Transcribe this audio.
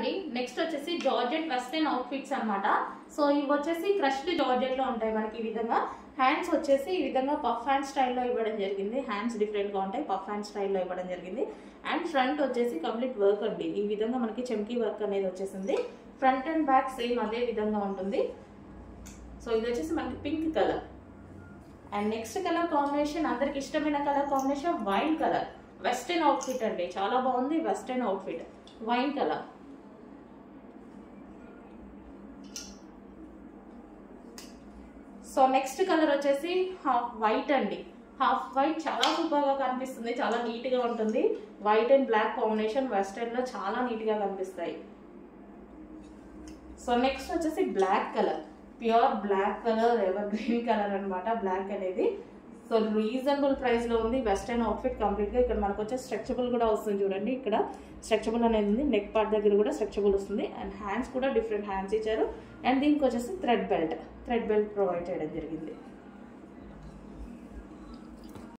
అండి నెక్స్ట్ వచ్చేసి georgette western outfits అన్నమాట. సో ఇవి వచ్చేసి క్రష్డ్ జార్జెట్ లో ఉంటాయి మనకి ఈ విధంగా. హ్యాండ్స్ వచ్చేసి ఈ విధంగా పఫ్ హ్యాండ్ స్టైల్లో ఇవ్వడం జరిగింది. హ్యాండ్స్ డిఫరెంట్ గా ఉంటాయి, పఫ్ హ్యాండ్ స్టైల్లో ఇవ్వడం జరిగింది. అండ్ ఫ్రంట్ వచ్చేసి కంప్లీట్ వర్క్ అండి, ఈ విధంగా మనకి చెమ్కీ వర్క్ అనేది వచ్చేసింది. ఫ్రంట్ అండ్ బ్యాక్ సేమ్ అదే విధంగా ఉంటుంది. సో ఇది వచ్చేసి మనకి pink colour. And next colour combination అందరికి ఇష్టమైన colour combination wine colour. Western outfit అండి, చాలా బాగుంది western outfit, wine colour. So next colour వచ్చేసి హాఫ్ వైట్ అండి. హాఫ్ వైట్ చాలా సూపర్ గా కనిపిస్తుంది, చాలా నీట్ గా ఉంటుంది. White and black combination western లో చాలా నీట్ గా కనిపిస్తాయి. సో నెక్స్ట్ వచ్చేసి black colour, pure black colour, evergreen colour అనమాట బ్లాక్ అనేది. సో రీజనబుల్ ప్రైస్ లో ఉంది వెస్టర్న్ అవుట్ఫిట్ కంప్లీట్ గా. ఇక్కడ మనకు వచ్చే స్ట్రెచబుల్ కూడా వస్తుంది చూడండి, ఇక్కడ స్ట్రెచబుల్ అనేది ఉంది, నెక్ పార్ట్ దగ్గర కూడా స్ట్రెచబుల్ వస్తుంది. అండ్ హ్యాండ్స్ కూడా డిఫరెంట్ హ్యాండ్స్ ఇచ్చారు. అండ్ దీనికి వచ్చేసి థ్రెడ్ బెల్ట్ ప్రొవైడ్ చేయడం జరిగింది.